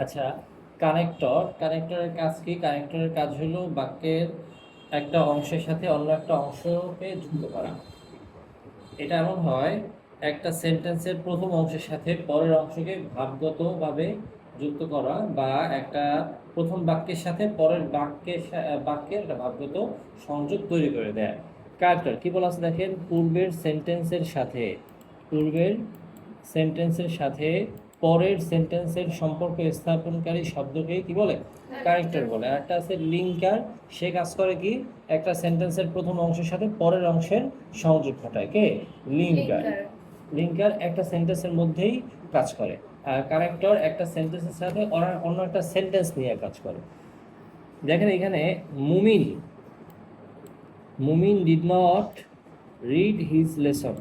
আচ্ছা, কানেক্টরের কাজ কি? কানেক্টরের কাজ হলো বাক্যের একটা অংশের সাথে অন্য একটা অংশকে যুক্ত করা। এটা এমন হয়, একটা সেন্টেন্সের প্রথম অংশের সাথে পরের অংশকে ভাবগতভাবে যুক্ত করা, বা একটা প্রথম বাক্যের সাথে পরের বাক্যের একটা ভাবগত সংযোগ তৈরি করে দেয়। কানেক্টর কি বলা আছে দেখেন, পূর্বের সেন্টেন্সের সাথে পরের সেন্টেন্সের সম্পর্ক স্থাপনকারী শব্দকে কি বলে? কানেক্টর বলে। আর একটা আছে লিঙ্কার, সে কাজ করে কি? একটা সেন্টেন্সের প্রথম অংশের সাথে পরের অংশের সংযোগ ঘটায়। কে? লিঙ্কার। লিঙ্কার একটা সেন্টেন্সের মধ্যেই কাজ করে, আর কানেক্টর একটা সেন্টেন্সের সাথে অন্য একটা সেন্টেন্স নিয়ে কাজ করে। দেখেন এখানে মুমিন মুমিন did not read his lesson,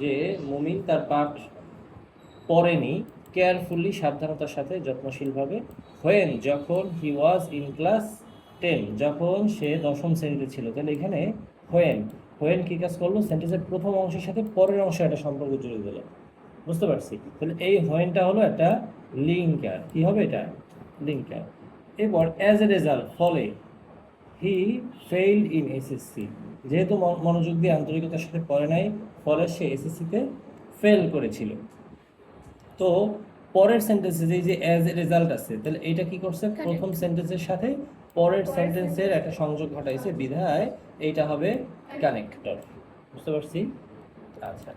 যে মুমিন তার পাঠ পড়েনি কেয়ারফুলি, সাবধানতার সাথে, যত্নশীলভাবে। হোয়েন যখন, হি ওয়াজ ইন ক্লাস 10 যখন সে দশম শ্রেণীতে ছিল। তাহলে এখানে হোয়েন হোয়েন কি কাজ করলো? সেন্টেন্সের প্রথম অংশের সাথে পরের অংশে একটা সম্পর্ক জুড়ে দিল। বুঝতে পারছি? তাহলে এই হোয়েনটা হলো একটা লিঙ্কার। কি হবে এটা? লিঙ্কার। এরপর অ্যাজ এ রেজাল্ট, ফলে, হি ফেইল্ড ইন এসএসসি, যেহেতু মনোযোগ দিয়ে আন্তরিকতার সাথে পড়ে নাই, ফলে সে এসএসসিতে ফেল করেছিল। তো পরের সেন্টেন্সে যে অ্যাজ এ রেজাল্ট আছে, তাহলে এইটা কি করছে? প্রথম সেন্টেন্সের সাথে পরের সেন্টেন্সের একটা সংযোগ ঘটাইছে, বিধায় এইটা হবে কানেক্টর। বুঝতে পারছি? আচ্ছা,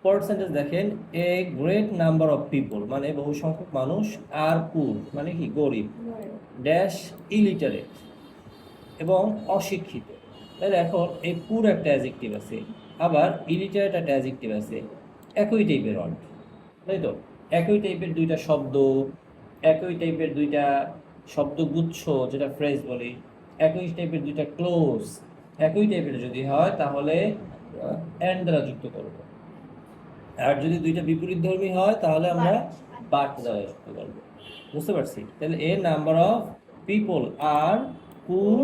পরের সেন্টেন্স দেখেন, a great number of people, মানে বহু সংখ্যক মানুষ, আর পুর মানে কি? গরিব, ড্যাশ ইলিটারেট এবং অশিক্ষিত। তাহলে এখন এই পুর একটা অ্যাডজেক্টিভ আছে, আবার ইলিটারেট একটা অ্যাডজেক্টিভ আছে, একই টাইপের ওয়ার্ড, তাই তো? একই টাইপের দুইটা শব্দ, একই টাইপের দুইটা শব্দগুচ্ছ, যেটা ফ্রেজ বলি, একই টাইপের দুইটা ক্লোজ, একই টাইপের যদি হয় তাহলে অ্যান্ড দ্বারা যুক্ত করব। আর যদি দুইটা বিপরীত ধর্মী হয় তাহলে আমরা বাট দ্বারা যুক্ত করব। বুঝতে পারছি? তাহলে এ নাম্বার অফ পিপল আর পুর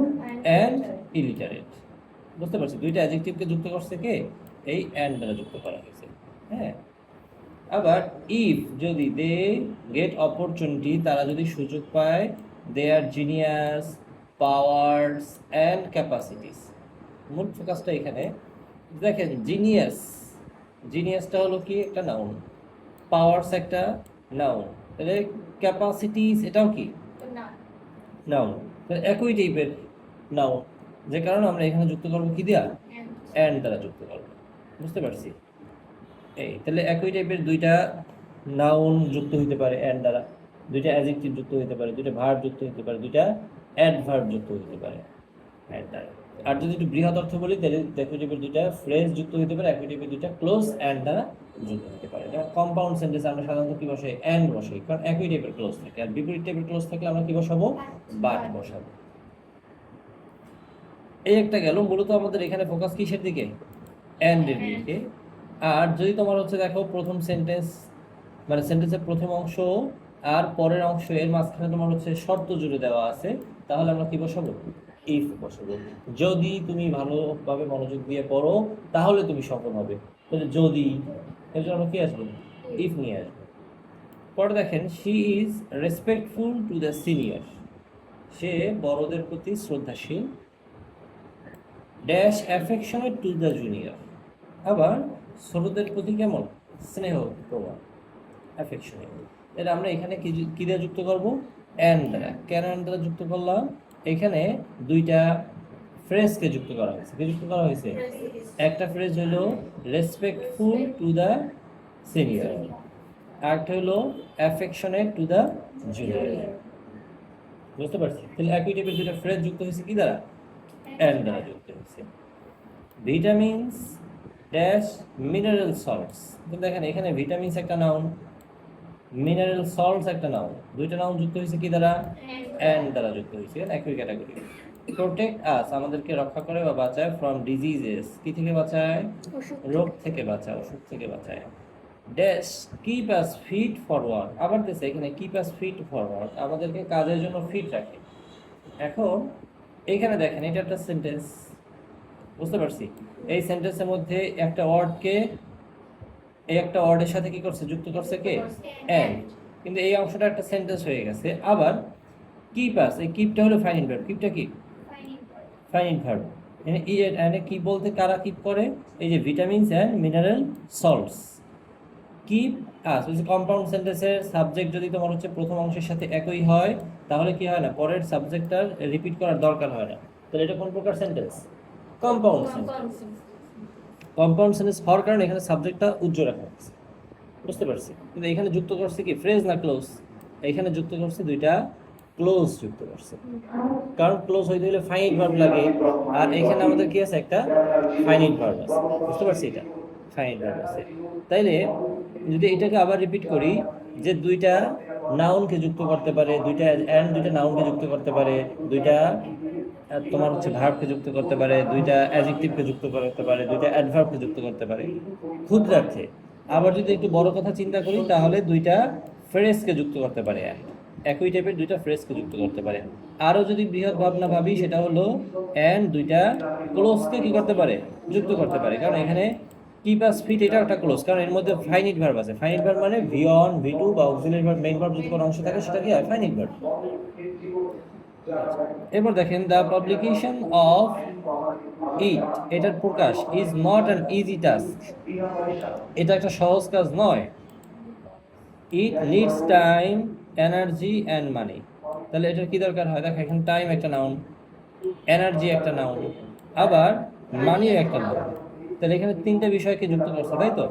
অ্যান্ড ইলিটারেট। বুঝতে পারছি? দুইটা অ্যাডজেক্টিভকে যুক্ত করছে কে? এই অ্যান্ড দ্বারা যুক্ত করা হয়েছে। হ্যাঁ, আবার ইফ যদি দে গেট অপরচুনিটি, তারা যদি সুযোগ পায়, they are genius powers and capacities. মূল ফোকাসটা এখানে দেখেন, জিনিয়াসটা হলো কি? একটা নাউন। পাওয়ার্স একটা নাউন। তাহলে ক্যাপাসিটিস এটাও কি? নাউন। তাহলে একই টাইপের নাউন, যে কারণে আমরা এখানে যুক্ত করবো কি দিয়া? অ্যান্ড দ্বারা যুক্ত করবো। বুঝতে পারছি? এই তাহলে একই টাইপের দুইটা নাউন যুক্ত হইতে পারে অ্যান্ড দ্বারা, দুইটা অ্যাডজেক্টিভ যুক্ত হইতে পারে, দুইটা ভার্ব যুক্ত হইতে পারে, দুইটা অ্যাডভার্ব যুক্ত হইতে পারে অ্যান্ড দ্বারা। আর যদি একটু বৃহৎ অর্থ বলি, তাহলে একই টাইপের দুইটা ফ্রেজ যুক্ত হইতে পারে, একই টাইপের দুইটা ক্লোজ অ্যান্ড দ্বারা যুক্ত হতে পারে। যেমন কম্পাউন্ড সেন্টেন্স আমরা সাধারণত কি বসাই? অ্যান্ড বসাই, কারণ একই টাইপের ক্লোজ থাকে। আর বিপরীত টাইপের ক্লোজ থাকলে আমরা কি বসাবো? বাট বসাবো। এই একটা গেল। মূলত আমাদের এখানে ফোকাস কিসের দিকে? অ্যান্ড এর দিকে। আর যদি তোমার হচ্ছে দেখো, প্রথম সেন্টেন্স মানে সেন্টেন্সের প্রথম অংশ আর পরের অংশ, এর মাঝখানে তোমার হচ্ছে শর্ত জুড়ে দেওয়া আছে, তাহলে আমরা কি বসাবো? ইফ বসাবো। যদি তুমি ভালোভাবে মনোযোগ দিয়ে পড়ো তাহলে তুমি সফল হবে। তাহলে যদি, এর জন্য আমরা কি আসবো? ইফ নিয়ে আসবো। পরে দেখেন, she is respectful to the senior, সে বড়দের প্রতি শ্রদ্ধাশীল, dash affectionate to the junior, আবার ছোটদের প্রতি কেমন? স্নেহ প্রবণ, অ্যাফেকশনেট। এটা আমরা এখানে কি দিয়ে যুক্ত করবো? অ্যান্ড দ্বারা। কেন অ্যান্ড দ্বারা যুক্ত করলাম? এখানে দুইটা ফ্রেজকে যুক্ত করা হয়েছে। কি যুক্ত করা হয়েছে? একটা ফ্রেজ হলো রেসপেক্টফুল টু দ্য সিনিয়র, আরেকটা হলো অ্যাফেকশনেট টু দ্য জুনিয়র। বুঝতে পারছি? তাহলে একই টাইপের দুইটা ফ্রেজ যুক্ত হয়েছে কি দ্বারা? অ্যান্ড দ্বারা যুক্ত হয়েছে। Vitamins dash mineral salts. তো দেখেন এখানে ভিটামিনস একটা নাউন, মিনারেল সল্টস একটা নাউন, দুইটা নাউন যুক্ত হয়েছে কি দ্বারা? অ্যান্ড দ্বারা যুক্ত হয়েছে, একই ক্যাটাগরি। প্রোটেক্ট আস, আমাদেরকে রক্ষা করে বা বাঁচায়, ফ্রম ডিজিজেস, কি থেকে বাঁচায়? রোগ থেকে বাঁচায়, অসুখ থেকে বাঁচায়। Dash keep us fit forward, আবার দিয়েছে এখানে কিপ আস ফিট ফরওয়ার্ড, আমাদেরকে কাজের জন্য ফিট রাখে। এখন এইখানে দেখেন, এটা একটা সেন্টেন্স। বুঝতে পারছি? এই সেন্টেন্সের মধ্যে একটা ওয়ার্ডকে এই একটা ওয়ার্ডের সাথে কি করছে, যুক্ত করছে কে, অ্যান্ড। কিন্তু এই অংশটা একটা সেন্টেন্স হয়ে গেছে। আবার কিপ আছে, এই কিপটা হলো ফাইনাইট ভার্ব। কিপটা কি, ফাইনাইট ভার্ব। এখানে কি বলতে কারা কিপ করে, এই যে vitamins and mineral salts. Keep আস হচ্ছে কম্পাউন্ড সেন্টেন্সের সাবজেক্ট যদি তোমার হচ্ছে প্রথম অংশের সাথে একই হয়, তাহলে কি হয় না, পরের সাবজেক্টটার রিপিট করার দরকার হয় না। তাহলে এটা কোন প্রকার sentence, compound sentence. Compound sentence হওয়ার কারণে এখানে সাবজেক্টটা উজ্জ্বল রাখা হয়েছে, বুঝতে পারছি। কিন্তু এখানে যুক্ত করছে কি, ফ্রেজ না ক্লোজ, এখানে যুক্ত করছে দুইটা ক্লোজ যুক্ত করছে। কারণ ক্লোজ হইতে হলে ফাইনাইট ভার্ব লাগে, আর এখানে আমাদের কি আছে, একটা ফাইনাইট ভার্ব আছে, বুঝতে পারছি, এটা ফাইনাইট ভার্ব আছে। তাইলে যদি এটাকে আবার রিপিট করি, যে দুইটা নাউনকে যুক্ত করতে পারে, দুইটা অ্যান্ড দুইটা নাউনকে যুক্ত করতে পারে, দুইটা তোমার হচ্ছে ভার্বকে যুক্ত করতে পারে, দুইটা অ্যাডজেক্টিভকে যুক্ত করতে পারে, দুইটা অ্যাডভার্বকে যুক্ত করতে পারে ক্ষুদ্রার্থে। আবার যদি একটু বড় কথা চিন্তা করি, তাহলে দুইটা ফ্রেজকে যুক্ত করতে পারে, একই টাইপের দুইটা ফ্রেজকে যুক্ত করতে পারে। আরও যদি বৃহৎ ভাবনা ভাবি, সেটা হলো অ্যান্ড দুইটা ক্লোজকে কি করতে পারে, যুক্ত করতে পারে। কারণ এখানে কিপ আস ফিট, এটা একটা ক্লোজ, কারণ এর মধ্যে ফাইনাইট ভার্ব আছে। ফাইনাইট ভার্ব মানে ভি অন, ভি টু বা অক্সিলারি ভার্ব, মেইন ভার্ব যদি কোনো অংশ থাকে, সেটা কি হয়, ফাইনাইট ভার্ব। এবার দেখেন, দ্য পাবলিকেশন অফ ইট, এটার প্রকাশ, is not an easy task, এটা একটা সহজ কাজ নয়। It needs time, energy and money. তাহলে এটার কি দরকার হয়, দেখো এখানে টাইম একটা নাউন, এনার্জি একটা নাউন, আবার মানিও একটা নাউন। তাহলে এখানে তিনটা বিষয়কে যুক্ত করছে, তাই তো।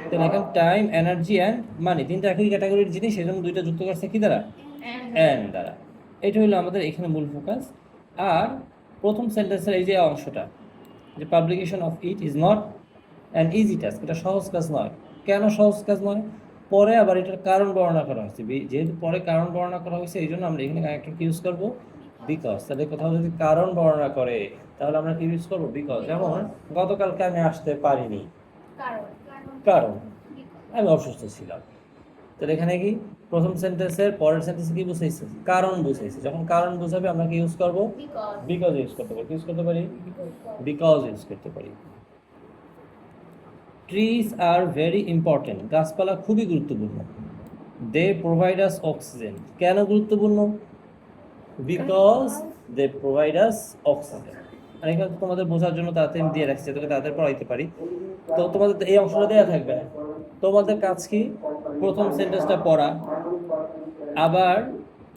তাহলে এখানে টাইম, এনার্জি অ্যান্ড মানি, তিনটা একই ক্যাটাগরির জিনিস, সেই জন্য দুইটা যুক্ত করছে কি দ্বারা, অ্যান্ড দ্বারা। এটা হলো আমাদের এখানে মূল ফোকাস। আর প্রথম সেন্টেন্সের এই যে অংশটা, যে publication of it is not an easy task, এটা সহজ কাজ নয়। কেন সহজ কাজ নয়, পরে আবার এটার কারণ বর্ণনা করা হয়েছে। যেহেতু পরে কারণ বর্ণনা করা হয়েছে, এই জন্য আমরা এখানে কানেক্টরকে ইউজ করবো বিকজ। তাহলে কোথাও যদি কারণ বর্ণনা করে, তাহলে আমরা কি ইউজ করবো, বিকজ। যেমন গতকালকে আমি আসতে পারিনি, কারণ আমি অসুস্থ ছিলাম। তাহলে এখানে কি, প্রথম সেন্টেন্সের পরের সেন্টেন্সে কি বুঝাইছে, কারণ বুঝাইছে। যখন কারণ বুঝাবে, আমরা কি ইউজ করবো, বিকজ ইউজ করতে পারি। ইউজ করতে পারি, বিকজ ইউজ করতে পারি। ট্রিজ আর ভেরি ইম্পর্টেন্ট, গাছপালা খুবই গুরুত্বপূর্ণ। দে প্রোভাইড আস অক্সিজেন, কেন গুরুত্বপূর্ণ, because they provide us oxygen. আর এখানে তোমাদের বোঝার জন্য তাড়াতাড়ি দিয়ে রাখছি, তোকে তাড়াতাড়ি পড়াইতে পারি। তো তোমাদের এই অংশটা দেওয়া থাকবে না, তোমাদের কাজ কি, প্রথম সেন্টেন্সটা পড়া, আবার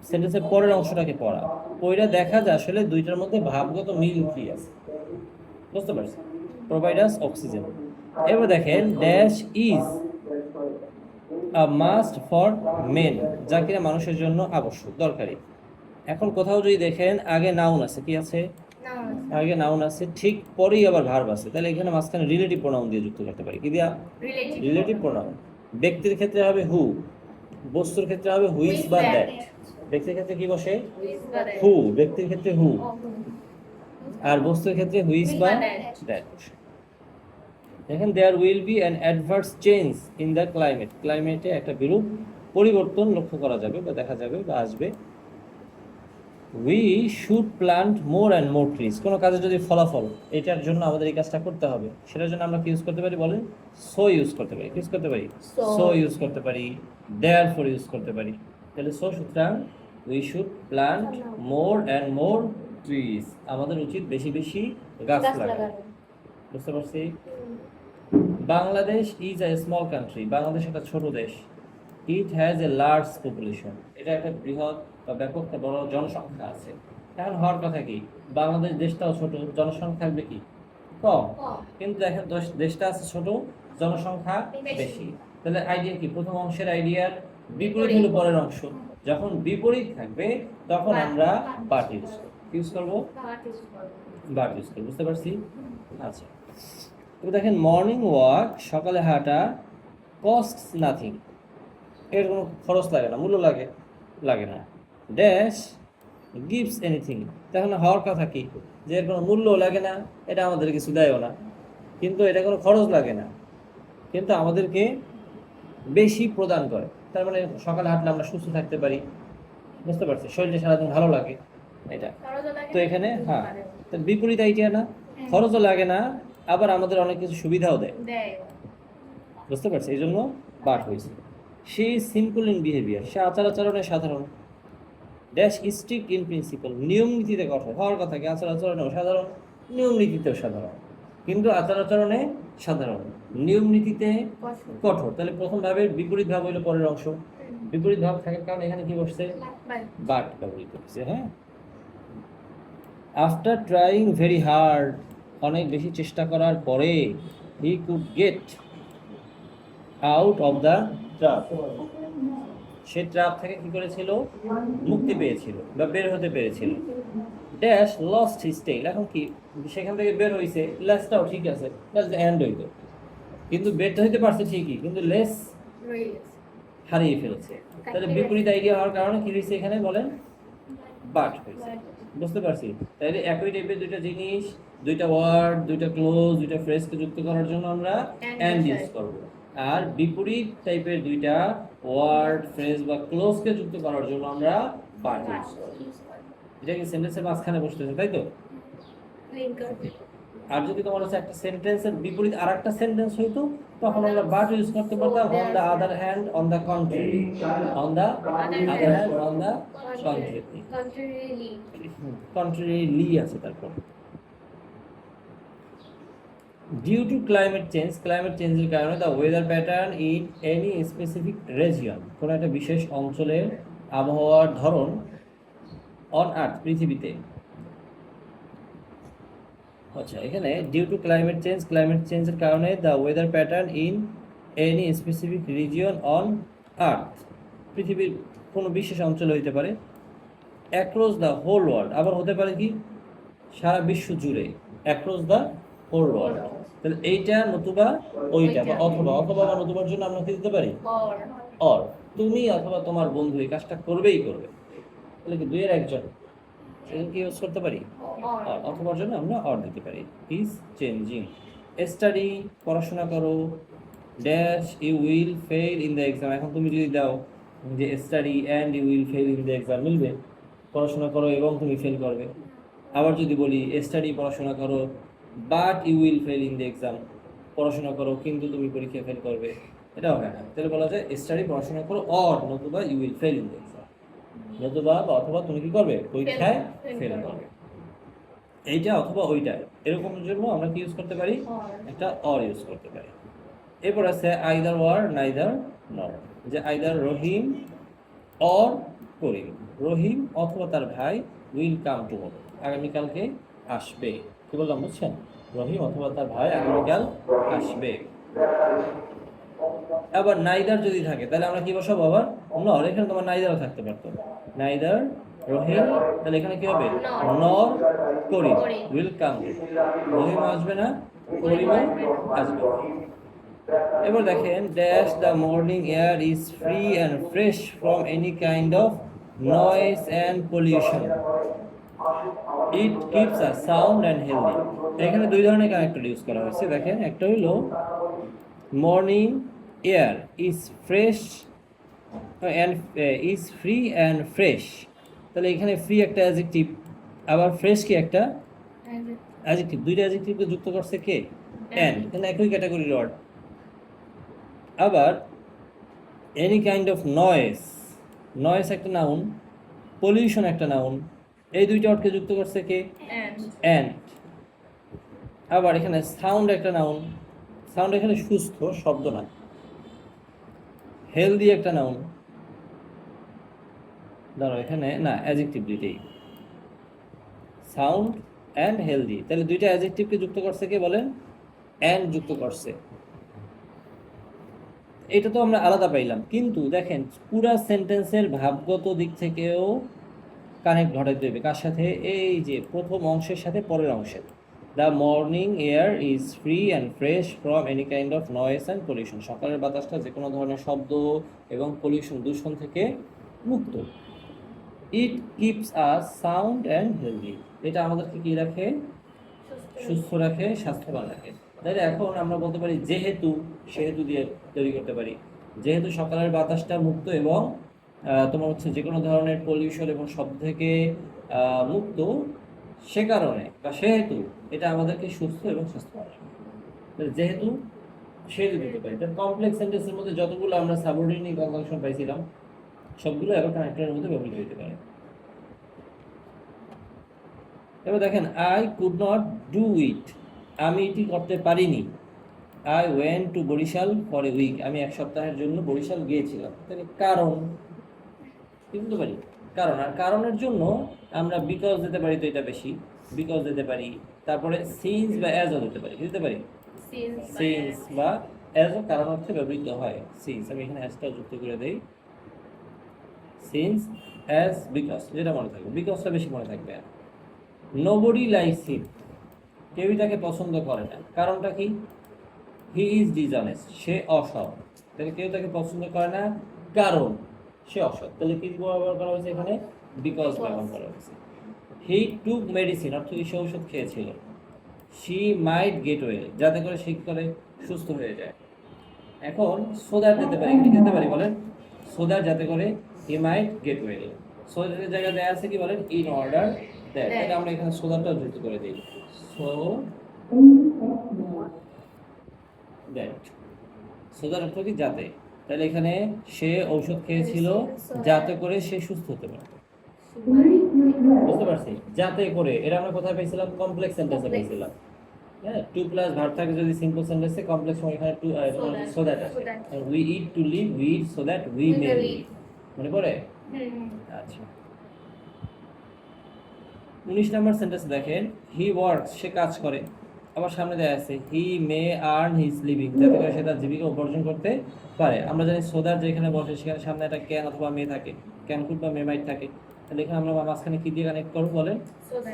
সেন্টেন্সের পরের অংশটাকে পড়া, ওইটা দেখা যায় আসলে দুইটার মধ্যে ভাবগত মিল কি আছে, বুঝতে পারছি। Provide us oxygen. এবার দেখেন, dash is a must for men, যা কিনা মানুষের জন্য আবশ্যক, দরকারি। এখন কোথাও যদি দেখেন আগে নাউন আছে, কি আছে, আগে নাউন আছে, ঠিক পরেই আবার ভার্ব আছে, তাহলে এখানে মাঝখানে রিলেটিভ প্রোনাউন দিয়ে যুক্ত করতে পারি। কি দিয়া, রিলেটিভ প্রোনাউন। ব্যক্তির ক্ষেত্রে হবে হু, বস্তুর ক্ষেত্রে হবে হুইচ বা দ্যাট। ব্যক্তির ক্ষেত্রে কি বসে, হু, ব্যক্তির ক্ষেত্রে হু, আর বস্তুর ক্ষেত্রে হুইচ বা দ্যাট। দেখেন, there will be an adverse change in the climate, ক্লাইমেটে একটা বিরূপ পরিবর্তন লক্ষ্য করা যাবে বা দেখা যাবে বা আসবে। We should plant more and more trees, কোনো কাজে যদি ফলাফল, এটার জন্য আমাদের এই কাজটা করতে হবে, সেটার জন্য আমরা কি ইউজ করতে পারি বলেন, সো ইউজ করতে পারি। ইউজ করতে পারি, সো ইউজ করতে পারি, দেয়ার ফর ইউজ করতে পারি। তাহলে সো, সুতরাং we should plant more and more trees, আমাদের উচিত বেশি বেশি গাছ লাগানো, বুঝতে পারছি। Bangladesh is a small country, Bangladesh একটা ছোট দেশ। It has a large population, এটা একটা বৃহৎ বা ব্যাপক বড় জনসংখ্যা আছে। এখন হওয়ার কথা কি, বাংলাদেশ দেশটাও ছোট, জনসংখ্যা থাকবে কি, কম। কিন্তু দেখেন দেশটা আছে ছোট, জনসংখ্যা বেশি। তাহলে আইডিয়া কি, প্রথম অংশের আইডিয়ার বিপরীত হলো পরের অংশ। যখন বিপরীত থাকবে, তখন আমরা বাট ইউজ করবো, বাট ইউজ করবো, বুঝতে পারছি। আচ্ছা, তো দেখেন, মর্নিং ওয়াক, সকালে হাঁটা, কস্টস নাথিং, এর কোনো খরচ লাগে না, মূল্য লাগে না। ড্যাশ গিভস এনিথিং, তখন হওয়ার কথা কি, যে এর কোনো মূল্য লাগে না, এটা আমাদের কিছু দেয়ও না, কিন্তু এটা কোনো খরচ লাগে না, কিন্তু আমাদেরকে বেশি প্রদান করে। তার মানে সকালে হাঁটলে আমরা সুস্থ থাকতে পারি, বুঝতে পারছি, শরীরটা সারাদিন ভালো লাগে, এটা। তো এখানে হ্যাঁ, বিপরীত আইডিয়া না, খরচও লাগে না, আবার আমাদের অনেক কিছু সুবিধাও দেয়। বুঝতে পারছি, এই জন্য বাট হয়েছে। সে সিম্পল ইন বিহেভিয়ার, সে আচার আচরণে সাধারণ। ড্যাশ স্ট্রিক্ট ইন প্রিন্সিপাল, নিয়ম নীতিতে কঠোর হওয়ার কথা কি, আচার আচরণেও সাধারণ, নিয়ম নীতিতেও সাধারণ, কিন্তু আচার আচরণে সাধারণ, নিয়ম নীতিতে কঠোর। তাহলে প্রথম ভাবের বিপরীত ভাব হইলো পরের অংশ। বিপরীত ভাব থাকার কারণে এখানে কি বসছে, বাট ব্যবহৃত হচ্ছে। হ্যাঁ, আফটার ট্রাইং ভেরি হার্ড, অনেক বেশি চেষ্টা করার পরে, he could get out of the trap, say trap থেকে কি করেছিল, মুক্তি পেয়েছিল বা বের হতে পেরেছিল। ড্যাশ লস্ট হিজ টেইল, এখন কি সেখান থেকে বের হয়েছে, লেসটাও ঠিক আছে, এন্ড হইতো, কিন্তু বের হইতে পারছে ঠিকই, কিন্তু লেস হারিয়ে ফেলছে। তাহলে বিপরীত আইডিয়া হওয়ার কারণে কি হয়েছে এখানে বলেন, বাট হয়েছে। বুঝতে পারছি? তাহলে একই টাইপের দুইটা জিনিস, দুইটা ওয়ার্ড, দুইটা ক্লোজ, দুইটা ফ্রেজকে যুক্ত করার জন্য আমরা অ্যান্ড ইউজ করব, আর বিপরীত টাইপের দুইটা ওয়ার্ড, ফ্রেজ বা ক্লোজকে যুক্ত করার জন্য আমরা বাট ইউজ করব। এটা কি সেন্টেন্সের মাঝখানে বসতেছে, তাই তো? আর যদি তোমার হচ্ছে একটা সেন্টেন্সের বিপরীত আর একটা সেন্টেন্স হইতো, তখন আমরা বাট ইউজ করতে পারতাম on the other hand, on the contrary, on the other hand, on the contrarily আছে তারপর। Due to climate change, climate চেঞ্জের কারণে the weather pattern in any specific region, কোনো একটা বিশেষ অঞ্চলের আবহাওয়ার ধরন, অন আর্থ, পৃথিবীতে। আচ্ছা, এখানে due to climate change, climate চেঞ্জের কারণে the weather pattern in any specific region on earth, পৃথিবীর কোনো বিশেষ অঞ্চলে হইতে পারে। অ্যাক্রস দ্য হোল ওয়ার্ল্ড, আবার হতে পারে কি সারা বিশ্ব জুড়ে, অ্যাক্রস দ্য হোল ওয়ার্ল্ড। তাহলে এইটা নতুবা ওইটা, বা অথবা, অথবা বা নতুবার জন্য আমরা কি দিতে পারি, অর। তুমি অথবা তোমার বন্ধু এই কাজটা করবেই করবে, তাহলে কি দুইয়ের একজন, কি ইউজ করতে পারি, অর। অথবার জন্য আমরা অর দিতে পারি। ইজ চেঞ্জিং, স্টাডি, পড়াশোনা করো, dash you will fail in the exam, এখন তুমি যদি দাও যে study and you will fail in the exam, মিলবে, পড়াশোনা করো এবং তুমি ফেল করবে। আবার যদি বলি স্টাডি, পড়াশোনা করো, but you will fail in the exam, পড়াশোনা করো কিন্তু তুমি পরীক্ষায় ফেল করবে, এটাও হয় না। তাহলে বলা যায় স্টাডি, পড়াশোনা করো, অর নতুবা you will fail in the exam, নতুবা বা অথবা তুমি কি করবে, পরীক্ষায় ফেল করবে। এইটা অথবা ওইটা, এরকমের জন্য আমরা কি ইউজ করতে পারি, একটা অর ইউজ করতে পারি। এরপর আছে আইদার ওয়ার নাইদার নর, যে আইদার রহিম অর করিম, রহিম অথবা তার ভাই উইল কাম টুমরো, আগামীকালকে আসবে। কি বললাম বুঝছেন, রহিম অথবা তার ভাই আগামীকাল আসবে। আবার নাইদার যদি থাকে তাহলে আমরা কি বসাবো, আবার নর, এখানে তোমার নাইদারও থাকতে পারতো, নাইদার রহিম, তাহলে এখানে কি হবে, নর করিম উইল কাম টু, রহিম আসবে না, করিমও আসবে। এবার দেখেন, dash the morning air is free and fresh from any kind of noise and pollution, it keeps us sound and healthy. এখানে দুই ধরনের কানেক্টর ইউজ করা হয়েছে, দেখেন, একটা হইলো morning air is fresh and is free and fresh, তাহলে এখানে ফ্রি একটা অ্যাডজেক্টিভ, আবার ফ্রেশ কি একটা অ্যাডজেক্টিভ, দুইটা অ্যাডজেক্টিভকে যুক্ত করছে কে, অ্যান্ড, এখানে একই ক্যাটাগরির ওয়ার্ড। আবার any kind of noise, noise একটা নাউন, পলিউশন একটা নাউন, এই দুইটা ওয়ার্ডকে যুক্ত করছে কে, অ্যান্ড। আবার এখানে সাউন্ড একটা নাউন, সাউন্ড এখানে সুস্থ শব্দ না, হেলদি একটা নাউন, ধরো এখানে না অ্যাডজেক্টিভ, দুইটাই সাউন্ড অ্যান্ড হেলদি, তাহলে দুইটা অ্যাডজেক্টিভকে যুক্ত করছে কে বলেন, অ্যান্ড যুক্ত করছে। এটা তো আমরা আলাদা পাইলাম, কিন্তু দেখেন পুরা সেন্টেন্সের ভাবগত দিক থেকেও কানেক্ট ঘটাইতে হবে, কার সাথে, এই যে প্রথম অংশের সাথে পরের অংশের। The morning air is free and fresh from any kind of noise and pollution, সকালের বাতাসটা যে কোনো ধরনের শব্দ এবং পলিউশন, দূষণ থেকে মুক্ত। It keeps us sound and healthy, এটা আমাদেরকে কি রাখে, সুস্থ রাখে, স্বাস্থ্যবান রাখে। তাহলে এখন আমরা বলতে পারি যেহেতু, সেহেতু দিয়ে তৈরি করতে পারি, যেহেতু সকালের বাতাসটা মুক্ত এবং তোমার হচ্ছে যে কোনো ধরনের পলিউশন এবং শব্দ থেকে মুক্ত, সে কারণে বা সেহেতু এটা আমাদেরকে সুস্থ এবং স্বাস্থ্যবান রাখে। যেহেতু সে যদি দিতে পারি। তার কমপ্লেক্স সেন্টেন্সের মধ্যে যতগুলো আমরা সাবঅর্ডিনেট কনজাংশন পাইছিলাম সবগুলো এবার কানেক্টরের মধ্যে ব্যবহৃত হতে পারে। এবার দেখেন I could not do it, আমি এটি করতে পারিনি। I went to Barisal for a week, আমি এক সপ্তাহের জন্য বরিশাল গিয়েছিলাম। তাহলে কারণ কি বলতে পারি? কারণ। আর কারণের জন্য আমরা বিকজ দিতে পারি, তো এটা বেশি বিকজ দিতে পারি। তারপরে সিন্স বা অ্যাজও দিতে পারি। কি দিতে পারি? সিন্স বা অ্যাজও কারণ অর্থে ব্যবহৃত হয়। সিন্স, আমি এখানে অ্যাজটা যুক্ত করে দেই। সিন্স, অ্যাজ, বিকজ, যেটা মনে থাকবে। বিকজটা বেশি মনে থাকবে। নোবডি লাইকস হিম, কেউই তাকে পছন্দ করে না। কারণটা কি? হি ইজ ডিসঅনেস্ট, সে অসৎ। তাহলে কেউ তাকে পছন্দ করে না কারণ সে অসৎ। তাহলে কি ব্যবহার করা হয়েছে এখানে? বিকজ ব্যবহার করা হয়েছে। হি টুক মেডিসিন, অর্থ সে ঔষধ খেয়েছিল। শি মাইট গেট ওয়েল, যাতে করে সে কি করে? সুস্থ হয়ে যায়। এখন সোদার দিতে পারি, কি দিতে পারি বলেন? সোদার, যাতে করে হি মাইট গেট ওয়েল। সোদার জায়গায় দেয়া আছে কি বলেন? In order that. তাহলে আমরা এখানে সোদারটা যুক্ত করে দিই। সো দ্যাট, সোদার অর্থ কি? যাতে। তাহলে এখানে সে ঔষধ খেয়েছিল যাতে করে সে সুস্থ হতে পারে। বুঝতে পারছি? যাতে করে, এটা আমরা কোথায় পেয়েছিলাম? কমপ্লেক্স সেন্টেন্সে পেয়েছিলাম। হ্যাঁ, টু প্লাস ভার্ব থাকে যদি সিম্পল সেন্টেন্সে, কমপ্লেক্স ফর্ম এখানে টু সো দ্যাট আছে। We eat to live, we eat so that we may live. মনে পড়ে? আচ্ছা, 19 নম্বর সেন্টেন্স দেখেন, হি ওয়ার্কস, সে কাজ করে। আবার সামনে দেয়া আছে হি মে আর্ন হিজ লিভিং, যাতে করে সে তার জীবিকা উপার্জন করতে পারে। আমরা জানি সোদার যেখানে বসে সেখানে সামনে একটা ক্যান অথবা মে থাকে, ক্যান কুড বা মে মাইট থাকে। তাহলে এখানে আমরা মাঝখানে কি দিয়ে কানেক্ট করবো বলেন?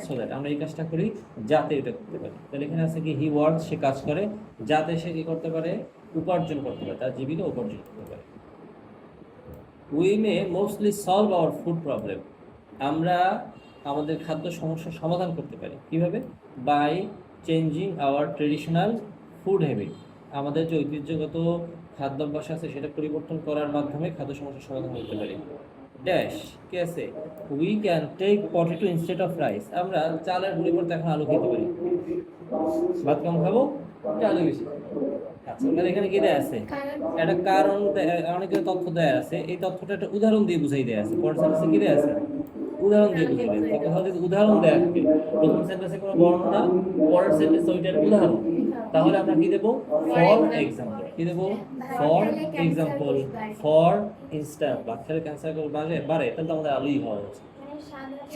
So that. আমরা এই কাজটা করি যাতে এটা করতে পারি। তাহলে এখানে আছে কি হি ওয়ার্কস, সে কাজ করে যাতে সে কি করতে পারে? উপার্জন করতে পারে, তার জীবিকা উপার্জন করতে পারে। We may mostly solve our food problem, আমরা আমাদের খাদ্য সমস্যার সমাধান করতে পারি। কিভাবে? By changing our traditional food habit, আমাদের যে ঐতিহ্যগত খাদ্যাভ্যাস আছে সেটা পরিবর্তন করার মাধ্যমে খাদ্য সমস্যার সমাধান করতে পারি। ড্যাশ, কি আছে? We can take potato instead of rice, আমরা চালের পরিবর্তে এখন আলু খেতে পারি। ভাত কম খাবো, আলু বেশি। আচ্ছা, তাহলে এখানে কি দেয়া আছে? একটা কারণ, অনেক তথ্য দেয়া আছে। এই তথ্যটা একটা উদাহরণ দিয়ে বুঝাই দেয়া আছে। পরের সেন্টেন্সে কি দেয়া আছে? উদাহরণ দিয়ে বুঝাই দেয়া আছে। কোথাও যদি উদাহরণ দেয়া থাকে, প্রথম সেন্টেন্সে কোনো বর্ণনা, পরের সেন্টেন্সে ওইটার উদাহরণ, তাহলে আমরা কি দেব? For example. কি দেব? For example, for instance. বাচ্চাদের ক্যান্সার করে বাড়ে, তাহলে তো আমাদের আলুই খাওয়া উচিত।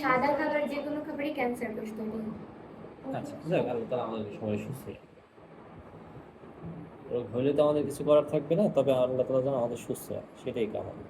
সাদা খাবার, যে কোনো খাবারই ক্যান্সার গ্রস্ত করে। আচ্ছা, যাক, আল্লাহ তাআলা আমাদের সবাই সুস্থ রাখুন। রোগ হইলে তো আমাদের কিছু করার থাকবে না, তবে আল্লাহ তাআলা যেন আমাদের সুস্থ রাখে, সেটাই কামনা।